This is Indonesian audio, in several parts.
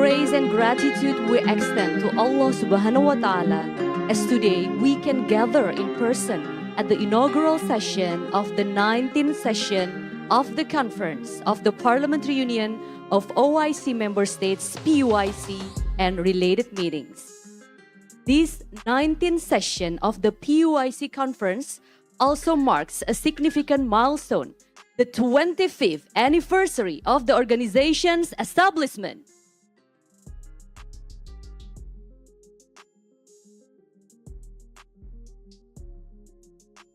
praise and gratitude we extend to Allah Subhanahu wa Ta'ala as today we can gather in person at the inaugural session of the 19th session of the Conference of the Parliamentary Union of OIC Member States PUIC and related meetings. This 19th session of the PUIC Conference also marks a significant milestone, the 25th anniversary of the organization's establishment.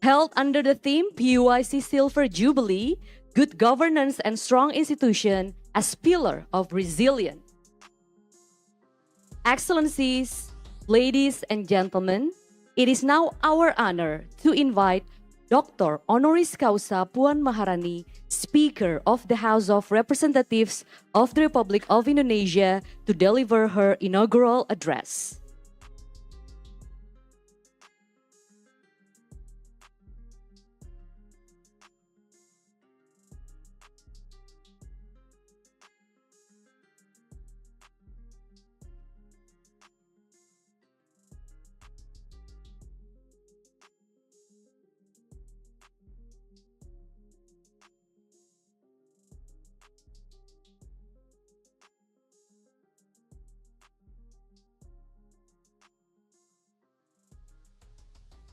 Held under the theme PUIC Silver Jubilee, Good Governance and Strong Institution as Pillar of Resilience. Excellencies, ladies and gentlemen, it is now our honor to invite Dr. Honoris Causa Puan Maharani, Speaker of the House of Representatives of the Republic of Indonesia, to deliver her inaugural address.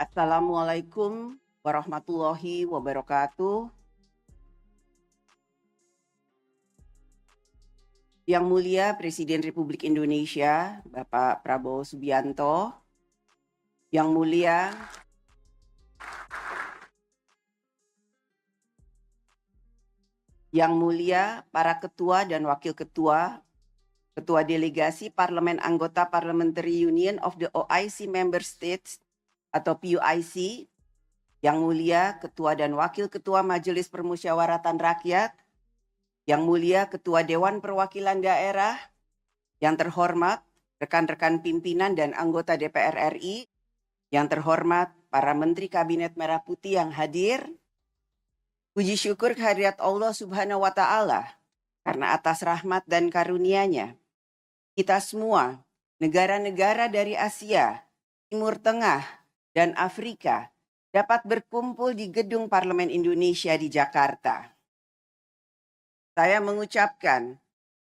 Assalamualaikum warahmatullahi wabarakatuh. Yang Mulia Presiden Republik Indonesia, Bapak Prabowo Subianto. Yang Mulia para ketua dan wakil ketua, ketua delegasi Parlemen anggota Parliamentary Union of the OIC Member States atau PUIC, Yang Mulia Ketua dan Wakil Ketua Majelis Permusyawaratan Rakyat, Yang Mulia Ketua Dewan Perwakilan Daerah, yang terhormat rekan-rekan pimpinan dan anggota DPR RI, yang terhormat para Menteri Kabinet Merah Putih yang hadir, puji syukur kehadirat Allah Subhanahu wa Ta'ala karena atas rahmat dan karunia-Nya, kita semua, negara-negara dari Asia, Timur Tengah, dan Afrika dapat berkumpul di Gedung Parlemen Indonesia di Jakarta. Saya mengucapkan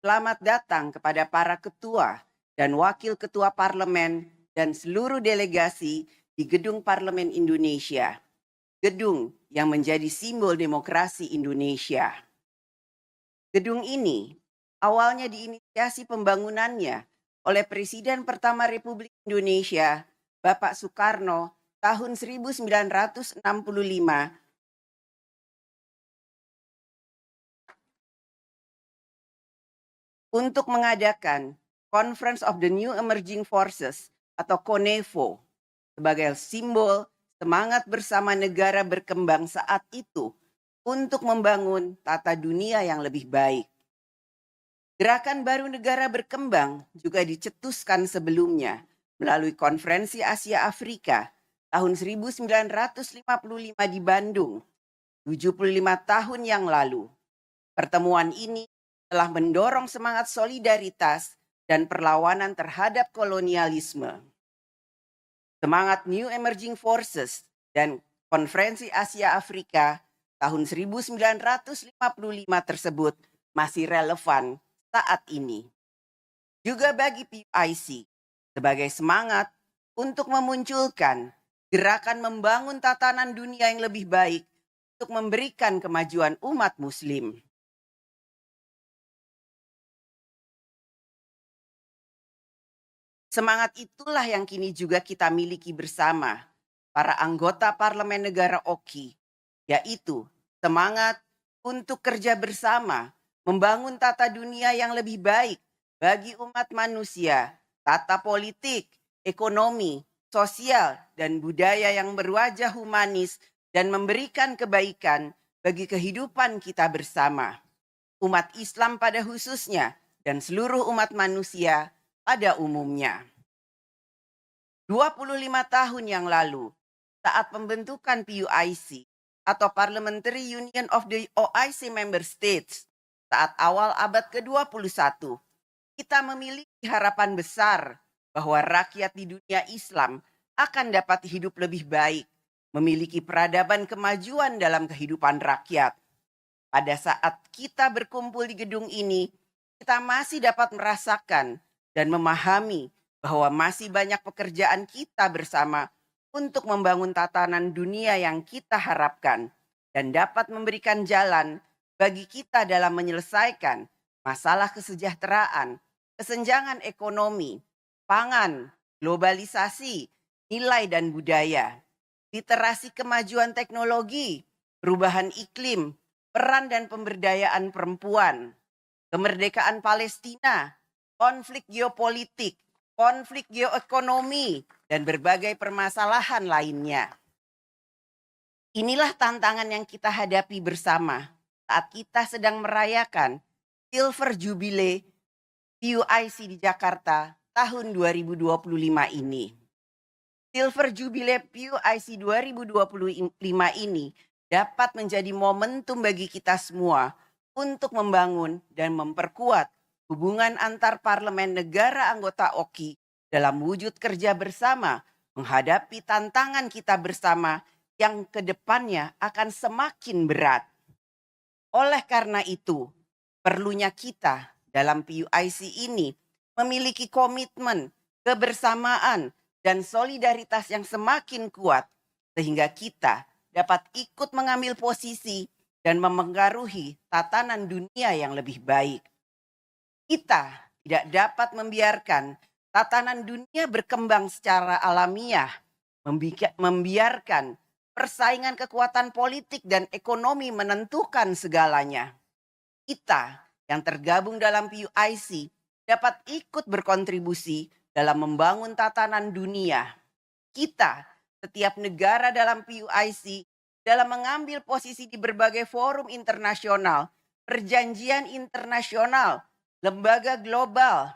selamat datang kepada para ketua dan wakil ketua parlemen dan seluruh delegasi di Gedung Parlemen Indonesia, gedung yang menjadi simbol demokrasi Indonesia. Gedung ini awalnya diinisiasi pembangunannya oleh Presiden pertama Republik Indonesia, Bapak Soekarno, tahun 1965 untuk mengadakan Conference of the New Emerging Forces atau CONEFO sebagai simbol semangat bersama negara berkembang saat itu untuk membangun tata dunia yang lebih baik. Gerakan baru negara berkembang juga dicetuskan sebelumnya melalui Konferensi Asia Afrika tahun 1955 di Bandung, 75 tahun yang lalu. Pertemuan ini telah mendorong semangat solidaritas dan perlawanan terhadap kolonialisme. Semangat New Emerging Forces dan Konferensi Asia Afrika tahun 1955 tersebut masih relevan saat ini. Juga bagi PUIC, sebagai semangat untuk memunculkan gerakan membangun tatanan dunia yang lebih baik untuk memberikan kemajuan umat Muslim. Semangat itulah yang kini juga kita miliki bersama para anggota Parlemen Negara OKI, yaitu semangat untuk kerja bersama membangun tata dunia yang lebih baik bagi umat manusia, tata politik, ekonomi, sosial, dan budaya yang berwajah humanis dan memberikan kebaikan bagi kehidupan kita bersama. Umat Islam pada khususnya dan seluruh umat manusia pada umumnya. 25 tahun yang lalu, saat pembentukan PUIC atau Parliamentary Union of the OIC Member States, saat awal abad ke-21, Kita memiliki harapan besar bahwa rakyat di dunia Islam akan dapat hidup lebih baik, memiliki peradaban kemajuan dalam kehidupan rakyat. Pada saat kita berkumpul di gedung ini, kita masih dapat merasakan dan memahami bahwa masih banyak pekerjaan kita bersama untuk membangun tatanan dunia yang kita harapkan dan dapat memberikan jalan bagi kita dalam menyelesaikan masalah kesejahteraan, kesenjangan ekonomi, pangan, globalisasi, nilai dan budaya, literasi kemajuan teknologi, perubahan iklim, peran dan pemberdayaan perempuan, kemerdekaan Palestina, konflik geopolitik, konflik geoekonomi, dan berbagai permasalahan lainnya. Inilah tantangan yang kita hadapi bersama saat kita sedang merayakan Silver Jubilee PUIC di Jakarta tahun 2025 ini. Silver Jubilee PUIC 2025 ini dapat menjadi momentum bagi kita semua untuk membangun dan memperkuat hubungan antar parlemen negara anggota OKI dalam wujud kerja bersama menghadapi tantangan kita bersama yang kedepannya akan semakin berat. Oleh karena itu, perlunya kita dalam PUIC ini memiliki komitmen, kebersamaan, dan solidaritas yang semakin kuat sehingga kita dapat ikut mengambil posisi dan memengaruhi tatanan dunia yang lebih baik. Kita tidak dapat membiarkan tatanan dunia berkembang secara alamiah, membiarkan persaingan kekuatan politik dan ekonomi menentukan segalanya. Kita yang tergabung dalam PUIC dapat ikut berkontribusi dalam membangun tatanan dunia. Kita, setiap negara dalam PUIC, dalam mengambil posisi di berbagai forum internasional, perjanjian internasional, lembaga global,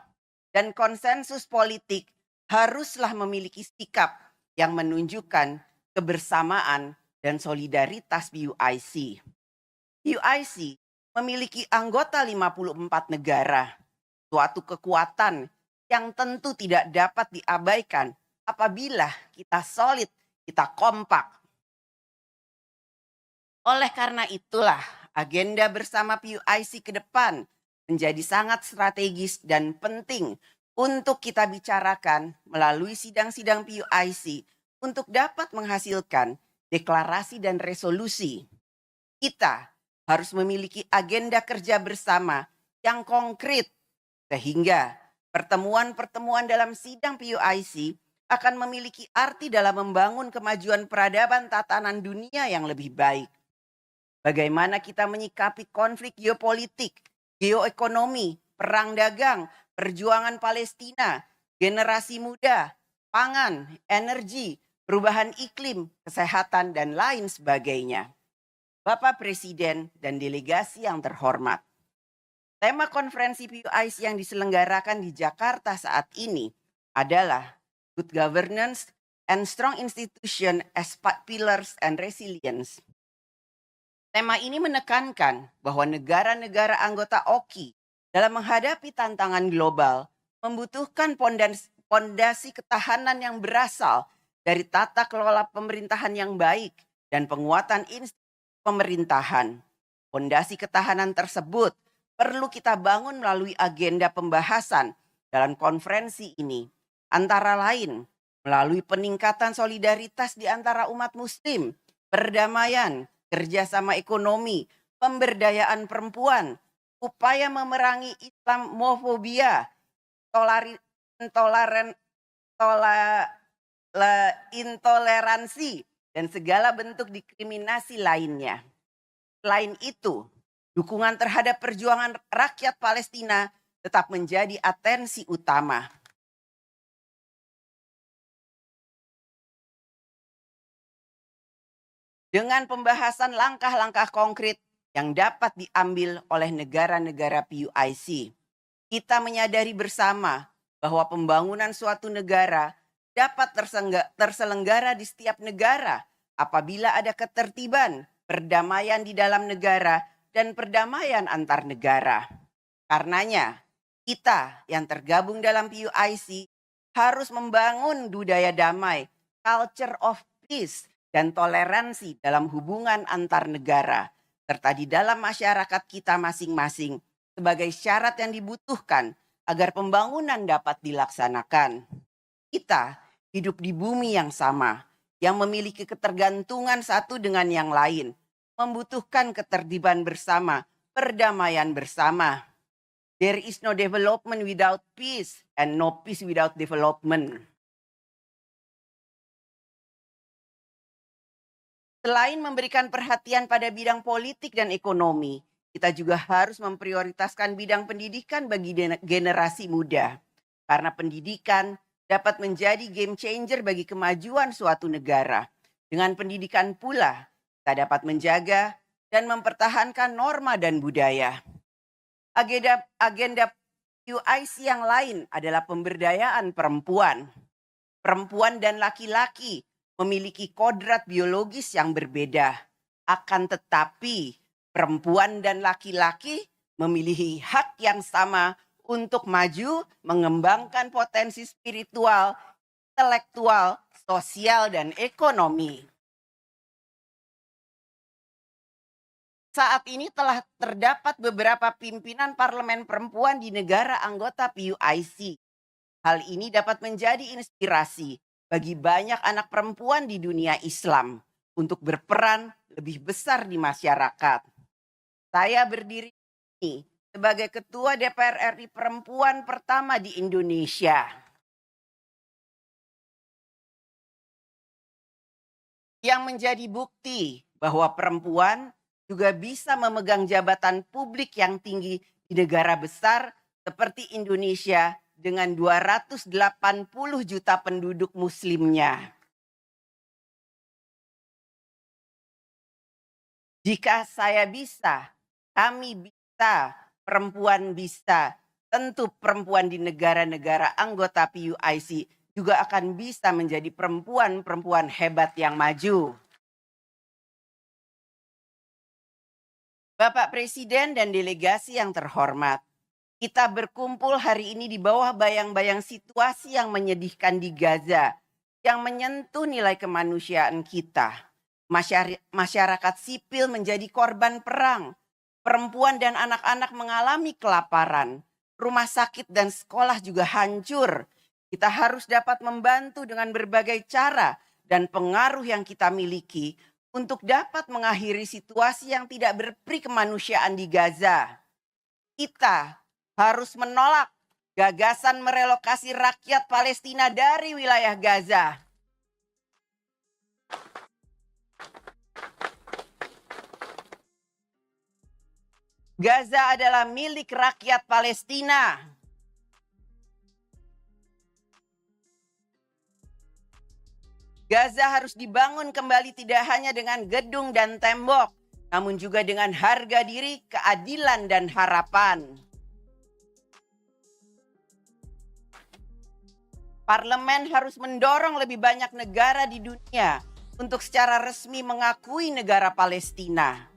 dan konsensus politik haruslah memiliki sikap yang menunjukkan kebersamaan dan solidaritas PUIC. PUIC memiliki anggota 54 negara, suatu kekuatan yang tentu tidak dapat diabaikan apabila kita solid, kita kompak. Oleh karena itulah agenda bersama PUIC ke depan menjadi sangat strategis dan penting untuk kita bicarakan melalui sidang-sidang PUIC untuk dapat menghasilkan deklarasi dan resolusi. Kita harus memiliki agenda kerja bersama yang konkret sehingga pertemuan-pertemuan dalam sidang PUIC akan memiliki arti dalam membangun kemajuan peradaban tatanan dunia yang lebih baik. Bagaimana kita menyikapi konflik geopolitik, geoekonomi, perang dagang, perjuangan Palestina, generasi muda, pangan, energi, perubahan iklim, kesehatan, dan lain sebagainya. Bapak Presiden dan delegasi yang terhormat, tema konferensi PUIC yang diselenggarakan di Jakarta saat ini adalah Good Governance and Strong Institution as Pillars and Resilience. Tema ini menekankan bahwa negara-negara anggota OKI dalam menghadapi tantangan global membutuhkan pondasi ketahanan yang berasal dari tata kelola pemerintahan yang baik dan penguatan institusi pemerintahan. Pondasi ketahanan tersebut perlu kita bangun melalui agenda pembahasan dalam konferensi ini, antara lain melalui peningkatan solidaritas di antara umat muslim, perdamaian, kerjasama ekonomi, pemberdayaan perempuan, upaya memerangi Islamofobia, intoleransi, dan segala bentuk diskriminasi lainnya. Selain itu, dukungan terhadap perjuangan rakyat Palestina tetap menjadi atensi utama. Dengan pembahasan langkah-langkah konkret yang dapat diambil oleh negara-negara PUIC, kita menyadari bersama bahwa pembangunan suatu negara dapat terselenggara di setiap negara apabila ada ketertiban, perdamaian di dalam negara, dan perdamaian antar negara. Karenanya, Kita yang tergabung dalam PUIC harus membangun budaya damai, culture of peace, dan toleransi dalam hubungan antar negara, serta di dalam masyarakat kita masing-masing sebagai syarat yang dibutuhkan agar pembangunan dapat dilaksanakan. Kita hidup di bumi yang sama, yang memiliki ketergantungan satu dengan yang lain, membutuhkan ketertiban bersama, perdamaian bersama. There is no development without peace and no peace without development. Selain memberikan perhatian pada bidang politik dan ekonomi, kita juga harus memprioritaskan bidang pendidikan bagi generasi muda. Karena pendidikan dapat menjadi game changer bagi kemajuan suatu negara. Dengan pendidikan pula, kita dapat menjaga dan mempertahankan norma dan budaya. Agenda PUIC yang lain adalah pemberdayaan perempuan. Perempuan dan laki-laki memiliki kodrat biologis yang berbeda. Akan tetapi, perempuan dan laki-laki memiliki hak yang sama untuk maju, mengembangkan potensi spiritual, intelektual, sosial, dan ekonomi. Saat ini telah terdapat beberapa pimpinan parlemen perempuan di negara anggota PUIC. Hal ini dapat menjadi inspirasi bagi banyak anak perempuan di dunia Islam untuk berperan lebih besar di masyarakat. Saya berdiri ini sebagai Ketua DPR RI perempuan pertama di Indonesia. Yang menjadi bukti bahwa perempuan juga bisa memegang jabatan publik yang tinggi di negara besar seperti Indonesia dengan 280 juta penduduk muslimnya. Jika saya bisa, kami bisa, perempuan bisa, tentu perempuan di negara-negara anggota PUIC juga akan bisa menjadi perempuan-perempuan hebat yang maju. Bapak Presiden dan delegasi yang terhormat, kita berkumpul hari ini di bawah bayang-bayang situasi yang menyedihkan di Gaza, yang menyentuh nilai kemanusiaan kita. Masyarakat sipil menjadi korban perang, perempuan dan anak-anak mengalami kelaparan, rumah sakit dan sekolah juga hancur. Kita harus dapat membantu dengan berbagai cara dan pengaruh yang kita miliki untuk dapat mengakhiri situasi yang tidak berperi kemanusiaan di Gaza. Kita harus menolak gagasan merelokasi rakyat Palestina dari wilayah Gaza. Gaza adalah milik rakyat Palestina. Gaza harus dibangun kembali tidak hanya dengan gedung dan tembok, namun juga dengan harga diri, keadilan, dan harapan. Parlemen harus mendorong lebih banyak negara di dunia untuk secara resmi mengakui negara Palestina.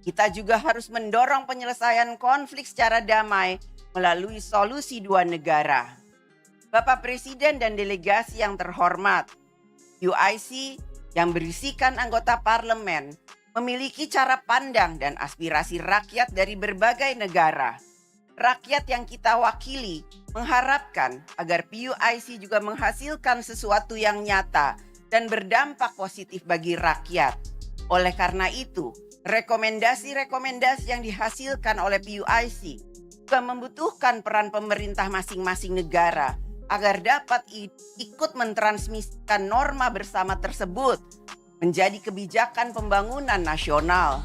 Kita juga harus mendorong penyelesaian konflik secara damai melalui solusi dua negara. Bapak Presiden dan delegasi yang terhormat, PUIC yang berisikan anggota parlemen memiliki cara pandang dan aspirasi rakyat dari berbagai negara. Rakyat yang kita wakili mengharapkan agar PUIC juga menghasilkan sesuatu yang nyata dan berdampak positif bagi rakyat. Oleh karena itu, rekomendasi-rekomendasi yang dihasilkan oleh PUIC juga membutuhkan peran pemerintah masing-masing negara agar dapat ikut mentransmisikan norma bersama tersebut menjadi kebijakan pembangunan nasional.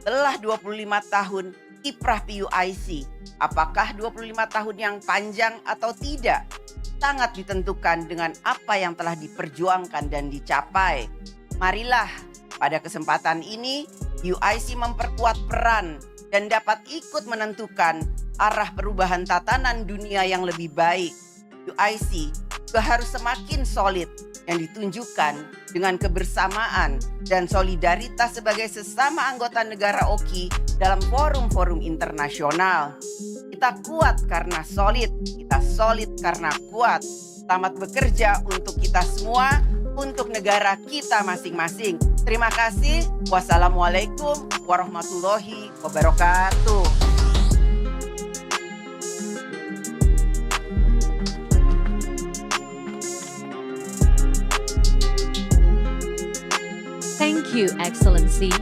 Setelah 25 tahun kiprah PUIC, apakah 25 tahun yang panjang atau tidak, sangat ditentukan dengan apa yang telah diperjuangkan dan dicapai. Marilah pada kesempatan ini PUIC memperkuat peran dan dapat ikut menentukan arah perubahan tatanan dunia yang lebih baik. PUIC juga harus semakin solid yang ditunjukkan dengan kebersamaan dan solidaritas sebagai sesama anggota negara OKI dalam forum-forum internasional. Kita kuat karena solid, kita solid karena kuat. Selamat bekerja untuk kita semua, untuk negara kita masing-masing. Terima kasih. Wassalamualaikum warahmatullahi wabarakatuh. Thank you, Excellency.